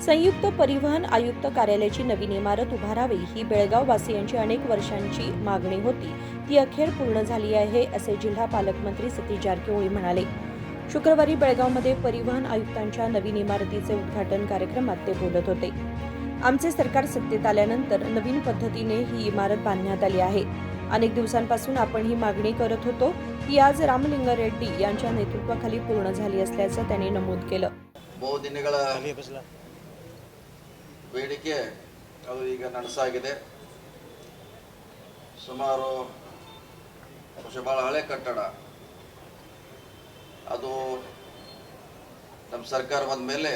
संयुक्त परिवहन आयुक्त कार्यालयाची नवीन इमारत उभारावी ही बेळगाव वासियांची अनेक वर्षांची मागणी होती, ती अखेर पूर्ण झाली आहे, असे जिल्हा पालकमंत्री सतीश जारकिहोळी म्हणाले. शुक्रवारी बेळगावमध्ये परिवहन आयुक्तांच्या नवीन इमारतीचे उद्घाटन कार्यक्रमात ते बोलत होते. आमचे सरकार सत्तेत आल्यानंतर नवीन पद्धतीने ही इमारत बांधण्यात आली आहे. अनेक दिवसांपासून आपण ही मागणी करत होतो, ती आज रामलिंगारेड्डी यांच्या नेतृत्वाखाली पूर्ण झाली असल्याचं त्यांनी नमूद केलं. ಬಹುದಿನಗಳ ಬೇಡಿಕೆ ಅದು ಈಗ ನನಸಾಗಿದೆ. ಸುಮಾರು ಬಹಳ ಹಳೆ ಕಟ್ಟಡ ಅದು ನಮ್ಮ ಸರ್ಕಾರ ಬಂದ ಮೇಲೆ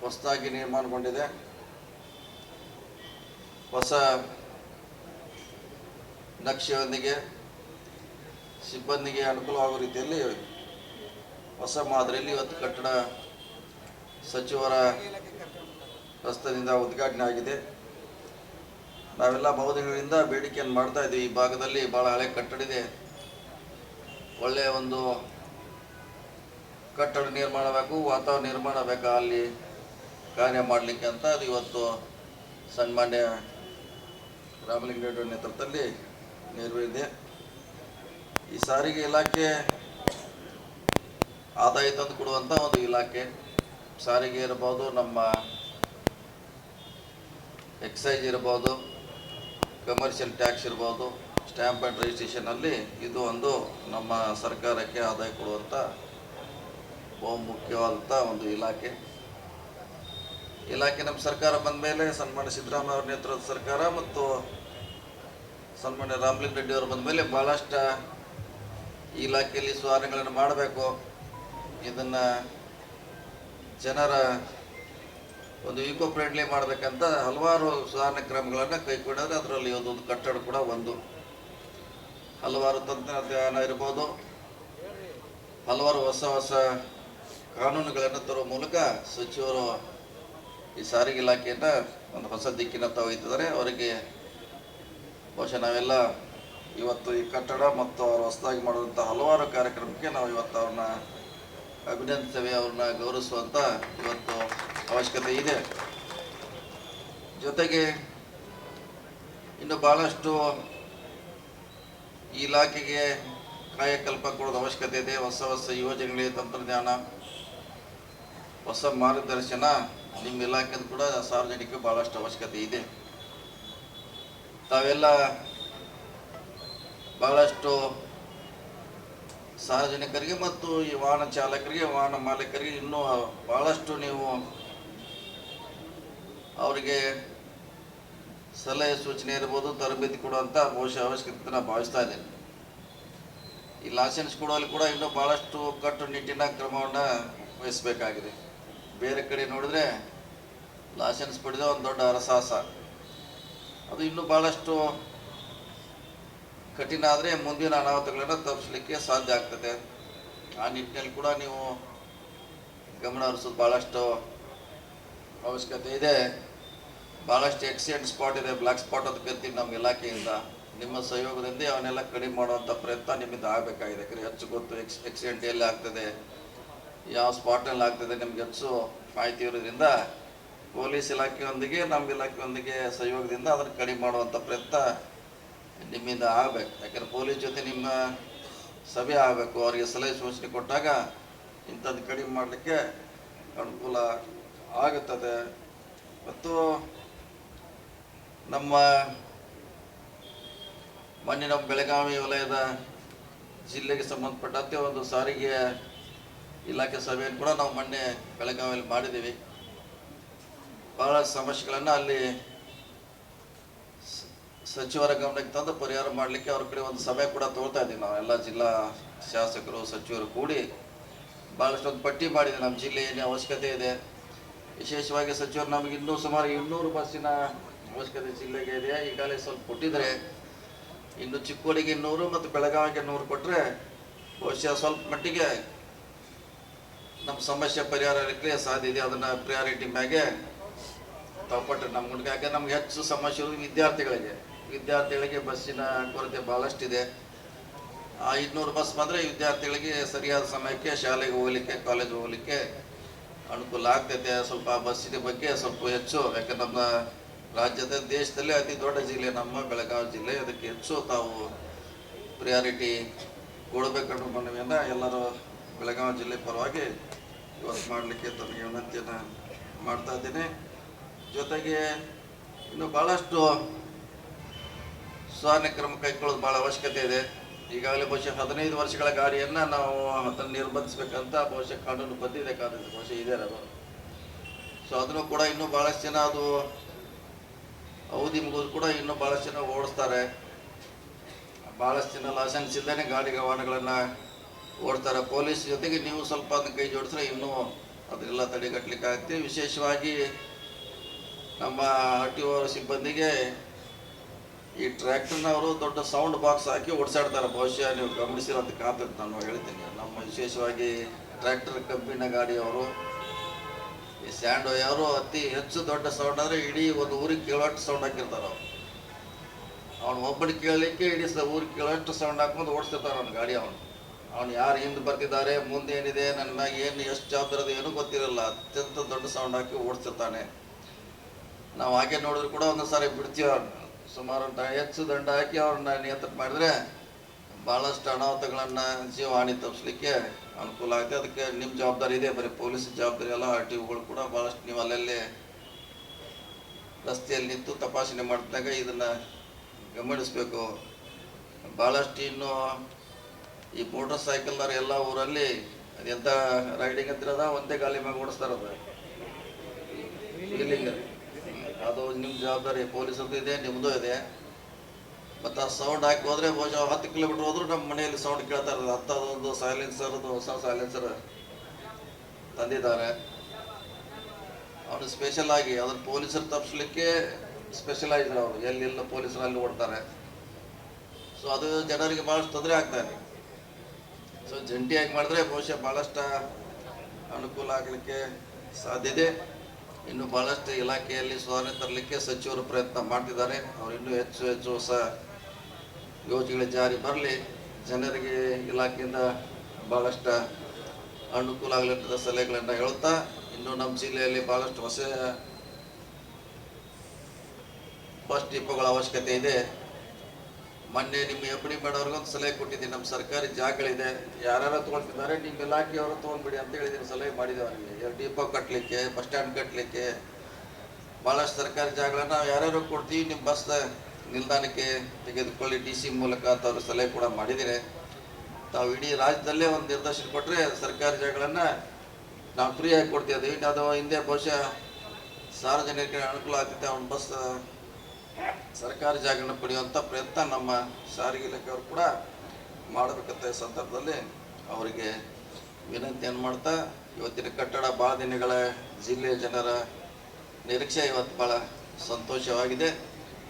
ಹೊಸದಾಗಿ ನಿರ್ಮಾಣಗೊಂಡಿದೆ. ಹೊಸ ನಕ್ಷೆಯೊಂದಿಗೆ ಸಿಬ್ಬಂದಿಗೆ ಅನುಕೂಲವಾಗುವ ರೀತಿಯಲ್ಲಿ ಹೊಸ ಮಾದರಿಯಲ್ಲಿ ಇವತ್ತು ಕಟ್ಟಡ ಸಚಿವರ ಹಸ್ತದಿಂದ ಉದ್ಘಾಟನೆ ಆಗಿದೆ. ನಾವೆಲ್ಲ ಬಹುದಿನಗಳಿಂದ ಬೇಡಿಕೆಯನ್ನು ಮಾಡ್ತಾ ಇದ್ದೀವಿ. ಈ ಭಾಗದಲ್ಲಿ ಭಾಳ ಹಳೆ ಕಟ್ಟಡ ಇದೆ, ಒಳ್ಳೆಯ ಒಂದು ಕಟ್ಟಡ ನಿರ್ಮಾಣ ಬೇಕು, ವಾತಾವರಣ ನಿರ್ಮಾಣ ಬೇಕಾ ಅಲ್ಲಿ ಕಾರ್ಯ ಮಾಡಲಿಕ್ಕೆ ಅಂತ ಅದು ಇವತ್ತು ಸನ್ಮಾನ್ಯ ರಾಮಲಿಂಗಾರೆಡ್ಡಿ ನೇತೃತ್ವದಲ್ಲಿ ನೆರವೇರಿದೆ. ಈ ಸಾರಿಗೆ ಇಲಾಖೆ ಆದಾಯ ತಂದು ಕೊಡುವಂಥ ಒಂದು ಇಲಾಖೆ. ಸಾರಿಗೆ ಇರ್ಬೋದು, ನಮ್ಮ ಎಕ್ಸೈಸ್ ಇರ್ಬೋದು, ಕಮರ್ಷಿಯಲ್ ಟ್ಯಾಕ್ಸ್ ಇರ್ಬೋದು, ಸ್ಟ್ಯಾಂಪ್ ಆ್ಯಂಡ್ ರಿಜಿಸ್ಟ್ರೇಷನಲ್ಲಿ ಇದು ಒಂದು ನಮ್ಮ ಸರ್ಕಾರಕ್ಕೆ ಆದಾಯ ಕೊಡುವಂಥ ಬಹುಮುಖ್ಯವಾದಂಥ ಒಂದು ಇಲಾಖೆ. ನಮ್ಮ ಸರ್ಕಾರ ಬಂದ ಮೇಲೆ ಸನ್ಮಾನ್ಯ ಸಿದ್ದರಾಮಯ್ಯ ಅವರ ನೇತೃತ್ವದ ಸರ್ಕಾರ ಮತ್ತು ಸನ್ಮಾನ್ಯ ರಾಮಲಿಂಗಾರೆಡ್ಡಿ ಅವರು ಬಂದ ಮೇಲೆ ಭಾಳಷ್ಟು ಇಲಾಖೆಯಲ್ಲಿ ಸುಧಾರಣೆಗಳನ್ನು ಮಾಡಬೇಕು, ಇದನ್ನು ಜನರ ಒಂದು ಈಕೋ ಫ್ರೆಂಡ್ಲಿ ಮಾಡಬೇಕಂತ ಹಲವಾರು ಸುಧಾರಣೆ ಕ್ರಮಗಳನ್ನು ಕೈಗೊಂಡಿದ್ದಾರೆ. ಅದರಲ್ಲಿ ಒಂದು ಕಟ್ಟಡ ಕೂಡ ಒಂದು. ಹಲವಾರು ತಂತ್ರಜ್ಞಾನ ಇರ್ಬೋದು, ಹಲವಾರು ಹೊಸ ಹೊಸ ಕಾನೂನುಗಳನ್ನು ತರುವ ಮೂಲಕ ಸಚಿವರು ಈ ಸಾರಿಗೆ ಇಲಾಖೆಯನ್ನು ಒಂದು ಹೊಸ ದಿಕ್ಕಿನತ್ತ ಒಯ್ತಿದ್ದಾರೆ. ಅವರಿಗೆ ಬಹುಶಃ ನಾವೆಲ್ಲ ಇವತ್ತು ಈ ಕಟ್ಟಡ ಮತ್ತು ಅವರು ಹೊಸದಾಗಿ ಮಾಡುವಂಥ ಹಲವಾರು ಕಾರ್ಯಕ್ರಮಕ್ಕೆ ನಾವು ಇವತ್ತು ಅವ್ರನ್ನ ಅಭಿನಂದಿಸ್ತೇವೆ, ಅವ್ರನ್ನ ಗೌರವಿಸುವಂಥ ಇವತ್ತು ಅವಶ್ಯಕತೆ ಇದೆ. ಜೊತೆಗೆ ಇನ್ನು ಭಾಳಷ್ಟು ಈ ಇಲಾಖೆಗೆ ಕಾಯಕಲ್ಪ ಕೊಡೋದು ಅವಶ್ಯಕತೆ ಇದೆ. ಹೊಸ ಹೊಸ ಯೋಜನೆಗಳಿಗೆ ತಂತ್ರಜ್ಞಾನ, ಹೊಸ ಮಾರ್ಗದರ್ಶನ ನಿಮ್ಮ ಇಲಾಖೆದು ಕೂಡ ಸಾರ್ವಜನಿಕ ಭಾಳಷ್ಟು ಅವಶ್ಯಕತೆ ಇದೆ. ತಾವೆಲ್ಲ ಭಾಳಷ್ಟು ಸಾರ್ವಜನಿಕರಿಗೆ ಮತ್ತು ಈ ವಾಹನ ಚಾಲಕರಿಗೆ, ವಾಹನ ಮಾಲೀಕರಿಗೆ ಇನ್ನೂ ಭಾಳಷ್ಟು ನೀವು ಅವರಿಗೆ ಸಲಹೆ ಸೂಚನೆ ಇರ್ಬೋದು, ತರಬೇತಿ ಕೊಡುವಂಥ ಬಹುಶಃ ಅವಶ್ಯಕತೆ ನಾನು ಭಾವಿಸ್ತಾ ಇದ್ದೇನೆ. ಈ ಲೈಸೆನ್ಸ್ ಕೊಡುವಲ್ಲಿ ಕೂಡ ಇನ್ನೂ ಭಾಳಷ್ಟು ಕಟ್ಟುನಿಟ್ಟಿನ ಕ್ರಮವನ್ನು ವಹಿಸಬೇಕಾಗಿದೆ. ಬೇರೆ ಕಡೆ ನೋಡಿದ್ರೆ ಲೈಸೆನ್ಸ್ ಪಡೆದ ಒಂದು ದೊಡ್ಡ ಅರಸಾಹಸ, ಅದು ಇನ್ನೂ ಭಾಳಷ್ಟು ಕಠಿಣ ಆದರೆ ಮುಂದಿನ ಅನಾಹುತಗಳನ್ನು ತಪ್ಪಿಸಲಿಕ್ಕೆ ಸಾಧ್ಯ ಆಗ್ತದೆ. ಆ ನಿಟ್ಟಿನಲ್ಲಿ ಕೂಡ ನೀವು ಗಮನ ಹರಿಸೋದು ಭಾಳಷ್ಟು ಅವಶ್ಯಕತೆ ಇದೆ. ಭಾಳಷ್ಟು ಆಕ್ಸಿಡೆಂಟ್ ಸ್ಪಾಟ್ ಇದೆ, ಬ್ಲ್ಯಾಕ್ ಸ್ಪಾಟ್ ಅಂತ ಕರಿತೀವಿ ನಮ್ಮ ಇಲಾಖೆಯಿಂದ. ನಿಮ್ಮ ಸಹಯೋಗದಿಂದ ಅವನ್ನೆಲ್ಲ ಕಡಿಮೆ ಮಾಡುವಂಥ ಪ್ರಯತ್ನ ನಿಮ್ಮಿಂದ ಆಗಬೇಕಾಗಿದೆ. ಯಾಕಂದರೆ ಹೆಚ್ಚು ಗೊತ್ತು ಆಕ್ಸಿಡೆಂಟ್ ಎಲ್ಲಿ ಆಗ್ತದೆ, ಯಾವ ಸ್ಪಾಟ್ನಲ್ಲಿ ಆಗ್ತದೆ, ನಿಮ್ಗೆ ಹೆಚ್ಚು ಮಾಹಿತಿ ಇರೋದ್ರಿಂದ ಪೊಲೀಸ್ ಇಲಾಖೆಯೊಂದಿಗೆ ನಮ್ಮ ಇಲಾಖೆಯೊಂದಿಗೆ ಸಹಯೋಗದಿಂದ ಅದನ್ನು ಕಡಿಮೆ ಮಾಡುವಂಥ ಪ್ರಯತ್ನ ನಿಮ್ಮಿಂದ ಆಗಬೇಕು. ಯಾಕಂದರೆ ಪೊಲೀಸ್ ಜೊತೆ ನಿಮ್ಮ ಸಭೆ ಆಗಬೇಕು, ಅವರಿಗೆ ಸಲಹೆ ಸೂಚನೆ ಕೊಟ್ಟಾಗ ಇಂಥದ್ದು ಕಡಿಮೆ ಮಾಡಲಿಕ್ಕೆ ಅನುಕೂಲ ಆಗುತ್ತದೆ. ಮತ್ತು ನಮ್ಮ ಮೊನ್ನೆ ನಮ್ಮ ಬೆಳಗಾವಿ ವಲಯದ ಜಿಲ್ಲೆಗೆ ಸಂಬಂಧಪಟ್ಟಂತೆ ಒಂದು ಸಾರಿಗೆ ಇಲಾಖೆ ಸಭೆಯನ್ನು ಕೂಡ ನಾವು ಮೊನ್ನೆ ಬೆಳಗಾವಿಯಲ್ಲಿ ಮಾಡಿದ್ದೀವಿ. ಭಾಳ ಸಮಸ್ಯೆಗಳನ್ನು ಅಲ್ಲಿ ಸಚಿವರ ಗಮನಕ್ಕೆ ತಂದು ಪರಿಹಾರ ಮಾಡಲಿಕ್ಕೆ ಅವ್ರ ಕಡೆ ಒಂದು ಸಭೆ ಕೂಡ ತಗೊಳ್ತಾ ಇದ್ದೀವಿ. ನಾವು ಎಲ್ಲ ಜಿಲ್ಲಾ ಶಾಸಕರು, ಸಚಿವರು ಕೂಡಿ ಭಾಳಷ್ಟು ಒಂದು ಪಟ್ಟಿ ಮಾಡಿದೆ ನಮ್ಮ ಜಿಲ್ಲೆ ಏನೇ ಅವಶ್ಯಕತೆ ಇದೆ. ವಿಶೇಷವಾಗಿ ಸಚಿವರು ನಮಗೆ ಇನ್ನೂ ಸುಮಾರು 200 ಬಸ್ಸಿನ ಅವಶ್ಯಕತೆ ಜಿಲ್ಲೆಗೆ ಇದೆ. ಈಗಾಗಲೇ ಸ್ವಲ್ಪ ಕೊಟ್ಟಿದ್ದಾರೆ, ಇನ್ನು ಚಿಕ್ಕೋಡಿಗೆ 100 ಮತ್ತು ಬೆಳಗಾವಿಗೆ 100 ಕೊಟ್ಟರೆ ಬಹುಶಃ ಸ್ವಲ್ಪ ಮಟ್ಟಿಗೆ ನಮ್ಮ ಸಮಸ್ಯೆ ಪರಿಹಾರಕ್ಕೆ ಸಾಧ್ಯ ಇದೆ. ಅದನ್ನು ಪ್ರಿಯಾರಿಟಿ ಮ್ಯಾಗೆ ತಗೊಟ್ಟರೆ ನಮ್ಮ ಗುಂಡಿಗೆ. ಯಾಕೆ ನಮ್ಗೆ ಹೆಚ್ಚು ಸಮಸ್ಯೆ ಇರೋದು ವಿದ್ಯಾರ್ಥಿಗಳಿಗೆ ಬಸ್ಸಿನ ಕೊರತೆ ಭಾಳಷ್ಟಿದೆ. 500 ಬಸ್ ಬಂದರೆ ವಿದ್ಯಾರ್ಥಿಗಳಿಗೆ ಸರಿಯಾದ ಸಮಯಕ್ಕೆ ಶಾಲೆಗೆ ಹೋಗಲಿಕ್ಕೆ, ಕಾಲೇಜ್ ಹೋಗಲಿಕ್ಕೆ ಅನುಕೂಲ ಆಗ್ತೈತೆ. ಸ್ವಲ್ಪ ಬಸ್ಸಿನ ಬಗ್ಗೆ ಸ್ವಲ್ಪ ಹೆಚ್ಚು, ಯಾಕಂದ್ರೆ ನಮ್ಮ ರಾಜ್ಯದ ದೇಶದಲ್ಲಿ ಅತಿ ದೊಡ್ಡ ಜಿಲ್ಲೆ ನಮ್ಮ ಬೆಳಗಾವಿ ಜಿಲ್ಲೆ, ಅದಕ್ಕೆ ಹೆಚ್ಚು ತಾವು ಪ್ರಿಯಾರಿಟಿ ಕೊಡಬೇಕನ್ನೋ ಮನವಿಯನ್ನು ಎಲ್ಲರೂ ಬೆಳಗಾವಿ ಜಿಲ್ಲೆ ಪರವಾಗಿ ಇವತ್ತು ಮಾಡಲಿಕ್ಕೆ ತಮಗೆ ವಿನಂತಿಯನ್ನು ಮಾಡ್ತಾ ಇದ್ದೀನಿ. ಜೊತೆಗೆ ಇನ್ನು ಭಾಳಷ್ಟು ಸುಧಾರಣೆ ಕ್ರಮ ಕೈಗೊಳ್ಳೋದು ಭಾಳ ಅವಶ್ಯಕತೆ ಇದೆ. ಈಗಾಗಲೇ ಬಹುಶಃ 15 ವರ್ಷಗಳ ಗಾಡಿಯನ್ನು ನಾವು ಅದನ್ನು ನಿರ್ಬಂಧಿಸಬೇಕಂತ ಬಹುಶಃ ಕಾನೂನು ಬಂದಿದೆ, ಕಾನೂನು ಬಹುಶಃ ಇದೆ ಅದು. ಸೊ ಅದನ್ನು ಕೂಡ ಇನ್ನೂ ಭಾಳಷ್ಟು ಜನ ಅದು ಅವಧಿ ಮುಗಿದು ಕೂಡ ಇನ್ನೂ ಭಾಳಷ್ಟು ಜನ ಓಡಿಸ್ತಾರೆ. ಭಾಳಷ್ಟು ಜನ ಲೈಸೆನ್ಸ್ ಇಲ್ಲದೇ ಗಾಡಿ ವಾಹನಗಳನ್ನು ಓಡ್ತಾರೆ. ಪೊಲೀಸ್ ಜೊತೆಗೆ ನೀವು ಸ್ವಲ್ಪ ಅದನ್ನು ಕೈ ಜೋಡಿಸಿದ್ರೆ ಇನ್ನೂ ಅದನ್ನೆಲ್ಲ ತಡೆಗಟ್ಟಲಿಕ್ಕೆ ಆಗುತ್ತೆ. ವಿಶೇಷವಾಗಿ ನಮ್ಮ RTO ಸಿಬ್ಬಂದಿಗೆ ಈ ಟ್ರ್ಯಾಕ್ಟರ್ನವರು ದೊಡ್ಡ ಸೌಂಡ್ ಬಾಕ್ಸ್ ಹಾಕಿ ಓಡಿಸಾಡ್ತಾರೆ. ಬಹುಶಃ ನೀವು ಗಮನಿಸಿರೋದು ಕಾತದೆ, ನಾನು ಹೇಳ್ತೀನಿ. ನಮ್ಮ ವಿಶೇಷವಾಗಿ ಟ್ರ್ಯಾಕ್ಟರ್ ಕಂಪನಿನ ಗಾಡಿಯವರು, ಈ ಸ್ಯಾಂಡ್ ಅವರು ಅತಿ ಹೆಚ್ಚು ದೊಡ್ಡ ಸೌಂಡ್ ಅಂದರೆ ಇಡೀ ಒಂದು ಊರಿಗೆ ಕೇಳೋಷ್ಟು ಸೌಂಡ್ ಹಾಕಿರ್ತಾರೆ. ಅವನು ಒಬ್ಬನಿಗೆ ಕೇಳಲಿಕ್ಕೆ ಇಡೀ ಊರಿಗೆ ಕೇಳೋಷ್ಟು ಸೌಂಡ್ ಹಾಕೊಂಡು ಓಡಿಸ್ತಿರ್ತಾರೆ ಅವ್ನ ಗಾಡಿ. ಅವನು ಯಾರು ಹಿಂದೆ ಬರ್ತಿದ್ದಾರೆ, ಮುಂದೆ ಏನಿದೆ, ನನ್ನ ಮ್ಯಾಗ ಏನು ಎಷ್ಟು ಜವಾಬ್ದಾರಿ ಏನೂ ಗೊತ್ತಿರಲ್ಲ, ಅತ್ಯಂತ ದೊಡ್ಡ ಸೌಂಡ್ ಹಾಕಿ ಓಡಿಸ್ತಿರ್ತಾನೆ. ನಾವು ಹಾಗೆ ನೋಡಿದ್ರು ಕೂಡ ಒಂದೊಂದು ಸಾರಿ ಬಿಡ್ತೀವಿ. ಸುಮಾರು ಹೆಚ್ಚು ದಂಡ ಹಾಕಿ ಅವ್ರನ್ನ ನಿಯಂತ್ರಣ ಮಾಡಿದರೆ ಭಾಳಷ್ಟು ಅನಾಹುತಗಳನ್ನು, ಜೀವಹಾನಿ ತಪ್ಪಿಸ್ಲಿಕ್ಕೆ ಅನುಕೂಲ ಆಗುತ್ತೆ. ಅದಕ್ಕೆ ನಿಮ್ಮ ಜವಾಬ್ದಾರಿ ಇದೆ, ಬರೀ ಪೊಲೀಸ್ ಜವಾಬ್ದಾರಿ ಎಲ್ಲ. RTOಗಳು ಕೂಡ ಭಾಳಷ್ಟು ನೀವು ಅಲ್ಲಲ್ಲೇ ರಸ್ತೆಯಲ್ಲಿ ನಿಂತು ತಪಾಸಣೆ ಮಾಡಿದಾಗ ಇದನ್ನು ಗಮನಿಸಬೇಕು. ಭಾಳಷ್ಟು ಇನ್ನು ಈ ಮೋಟರ್ ಸೈಕಲ್ನವ್ರು ಎಲ್ಲ ಊರಲ್ಲಿ ಅದೆಂಥ ರೈಡಿಂಗ್ ಅಂತಿರೋದ ಒಂದೇ ಗಾಲಿ ಮ್ಯಾಗ ಓಡಿಸ್ತಾರದು ವೀಲಿಂಗ್. ಅದು ನಿಮ್ಮ ಜವಾಬ್ದಾರಿ, ಪೊಲೀಸರದ್ದು ಇದೆ, ನಿಮ್ಮದು ಇದೆ. ಮತ್ತು ಆ ಸೌಂಡ್ ಹಾಕಿ ಹೋದರೆ ಬಹುಶಃ 10 ಕಿಲೋಮೀಟ್ರ್ ಹೋದರೂ ನಮ್ಮ ಮನೆಯಲ್ಲಿ ಸೌಂಡ್ ಕೇಳ್ತಾ ಇರೋದು. ಅಂಥದ್ದೊಂದು ಸೈಲೆನ್ಸರ್ದು ಹೊಸ ಸೈಲೆನ್ಸರ್ ತಂದಿದ್ದಾರೆ. ಅವನು ಸ್ಪೆಷಲ್ ಆಗಿ ಅದನ್ನು ಪೊಲೀಸರು ತಪ್ಪಿಸ್ಲಿಕ್ಕೆ ಸ್ಪೆಷಲೈಸ್ಡ್ ಅವರು, ಎಲ್ಲೆಲ್ಲ ಪೊಲೀಸರು ಅಲ್ಲಿ ಓಡ್ತಾರೆ. ಸೊ ಅದು ಜನರಿಗೆ ಭಾಳಷ್ಟು ತೊಂದರೆ ಆಗ್ತಾಯಿದೆ. ಸೊ ಜಂಟಿಯಾಗಿ ಮಾಡಿದ್ರೆ ಬಹುಶಃ ಭಾಳಷ್ಟು ಅನುಕೂಲ ಆಗಲಿಕ್ಕೆ ಸಾಧ್ಯತೆ. ಇನ್ನು ಭಾಳಷ್ಟು ಇಲಾಖೆಯಲ್ಲಿ ಸುಧಾರಣೆ ತರಲಿಕ್ಕೆ ಸಚಿವರು ಪ್ರಯತ್ನ ಮಾಡ್ತಿದ್ದಾರೆ. ಅವರು ಇನ್ನೂ ಹೆಚ್ಚು ಹೆಚ್ಚು ಹೊಸ ಯೋಜನೆಗಳ ಜಾರಿ ಬರಲಿ, ಜನರಿಗೆ ಇಲಾಖೆಯಿಂದ ಭಾಳಷ್ಟು ಅನುಕೂಲ ಆಗಲಿಂದ ಸಲಹೆಗಳನ್ನು ಹೇಳುತ್ತಾ, ಇನ್ನು ನಮ್ಮ ಜಿಲ್ಲೆಯಲ್ಲಿ ಭಾಳಷ್ಟು ಹೊಸ ಬಸ್ ಡಿಪೋಗಳ ಅವಶ್ಯಕತೆ ಇದೆ. ಮೊನ್ನೆ ನಿಮ್ಮ FD ಮಾಡೋರ್ಗೊಂದು ಸಲಹೆ ಕೊಟ್ಟಿದ್ದೀನಿ. ನಮ್ಮ ಸರ್ಕಾರಿ ಜಾಗಗಳಿದೆ, ಯಾರ್ಯಾರು ತೊಗೊಳ್ತಿದ್ದಾರೆ ನಿಮ್ಮ ಇಲಾಖೆಯವರು ತೊಗೊಂಡ್ಬಿಡಿ ಅಂತ ಹೇಳಿದ್ದೀನಿ, ಸಲಹೆ ಮಾಡಿದ್ದೇವೆ ಅವರಿಗೆ. ಡಿಪೋ ಕಟ್ಟಲಿಕ್ಕೆ, ಬಸ್ ಸ್ಟ್ಯಾಂಡ್ ಕಟ್ಟಲಿಕ್ಕೆ ಭಾಳಷ್ಟು ಸರ್ಕಾರಿ ಜಾಗಗಳನ್ನು ನಾವು ಯಾರ್ಯಾರು ಕೊಡ್ತೀವಿ, ನಿಮ್ಮ ಬಸ್ ನಿಲ್ದಾಣಕ್ಕೆ ತೆಗೆದುಕೊಳ್ಳಿ DC ಮೂಲಕ ಅಂತ ಅವ್ರ ಸಲಹೆ ಕೂಡ ಮಾಡಿದ್ದೀನಿ. ತಾವು ಇಡೀ ರಾಜ್ಯದಲ್ಲೇ ಒಂದು ನಿರ್ದೇಶನ ಕೊಟ್ಟರೆ ಸರ್ಕಾರಿ ಜಾಗಗಳನ್ನು ನಾವು ಫ್ರೀಯಾಗಿ ಕೊಡ್ತಿದ್ದೀವಿ. ಇನ್ನು ಅದು ಹಿಂದೆ ಬಹುಶಃ ಸಾರ್ವಜನಿಕರಿಗೆ ಅನುಕೂಲ ಆಗ್ತೈತೆ, ಅವ್ನ ಬಸ್ ಸರ್ಕಾರಿ ಜಾಗಗಳನ್ನು ಪಡೆಯುವಂಥ ಪ್ರಯತ್ನ ನಮ್ಮ ಸಾರಿಗೆ ಇಲಾಖೆಯವರು ಕೂಡ ಮಾಡಬೇಕಂತ ಈ ಸಂದರ್ಭದಲ್ಲಿ ಅವರಿಗೆ ವಿನಂತಿಯನ್ನು ಮಾಡ್ತಾ, ಇವತ್ತಿನ ಕಟ್ಟಡ ಭಾಳ ದಿನಗಳ ಜಿಲ್ಲೆಯ ಜನರ ನಿರೀಕ್ಷೆ ಇವತ್ತು ಭಾಳ ಸಂತೋಷವಾಗಿದೆ.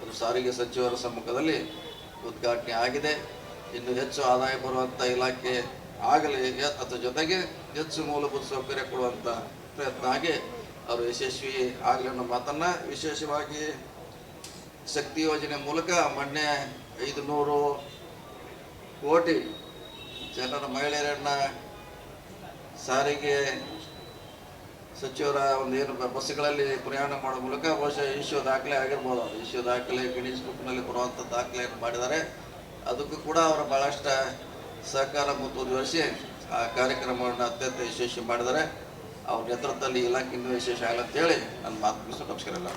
ಅದು ಸಾರಿಗೆ ಸಚಿವರ ಸಮ್ಮುಖದಲ್ಲಿ ಉದ್ಘಾಟನೆ ಆಗಿದೆ. ಇನ್ನು ಹೆಚ್ಚು ಆದಾಯ ಬರುವಂಥ ಇಲಾಖೆ ಆಗಲಿ, ಅದರ ಜೊತೆಗೆ ಹೆಚ್ಚು ಮೂಲಭೂತ ಸೌಕರ್ಯ ಕೊಡುವಂಥ ಪ್ರಯತ್ನ ಆಗಿ ಅವರು ಯಶಸ್ವಿ ಆಗಲಿ ಅನ್ನೋ ಮಾತನ್ನು, ವಿಶೇಷವಾಗಿ ಶಕ್ತಿ ಯೋಜನೆ ಮೂಲಕ ಮೊನ್ನೆ 500 ಕೋಟಿ ಜನರ ಮಹಿಳೆಯರನ್ನ ಸಾರಿಗೆ ಸಚಿವರ ಒಂದು ಏನು ಬಸ್ಸುಗಳಲ್ಲಿ ಪ್ರಯಾಣ ಮಾಡೋ ಮೂಲಕ ಬಹುಶಃ ವಿಶ್ವ ದಾಖಲೆ ಆಗಿರ್ಬೋದು. ಅದು ವಿಶ್ವ ದಾಖಲೆ ಗಿನ್ನಿಸ್ ಬುಕ್ನಲ್ಲಿ ಬರುವಂಥ ದಾಖಲೆಯನ್ನು ಮಾಡಿದ್ದಾರೆ. ಅದಕ್ಕೂ ಕೂಡ ಅವರು ಭಾಳಷ್ಟು ಸಹಕಾರ ಮುಂದುವರಿಸಿ ಆ ಕಾರ್ಯಕ್ರಮವನ್ನು ಅತ್ಯಂತ ಯಶಸ್ವಿ ಮಾಡಿದ್ದಾರೆ. ಅವ್ರ ನೇತೃತ್ವದಲ್ಲಿ ಇಲಾಖೆ ಇನ್ನೂ ಯಶಸ್ವಿ ಆಗಲ್ಲ ಅಂತೇಳಿ ನನ್ನ ಮಾತು ಮುಗಿಸೋ. ನಮಸ್ಕಾರ ಎಲ್ಲ.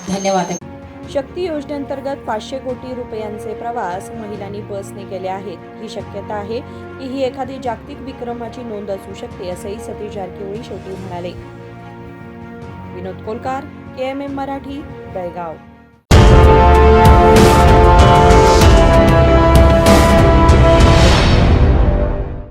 धन्यवाद. शक्ती योजनेअंतर्गत 500 कोटी रुपयांचे प्रवास महिलांनी बसने केले आहेत. ही शक्यता आहे की ही एखादी जागतिक विक्रमाची नोंद असू शकते, असंही सतीश जारकिहोळी शेवटी म्हणाले. विनोद कोलकार, KMM मराठी, बेळगाव.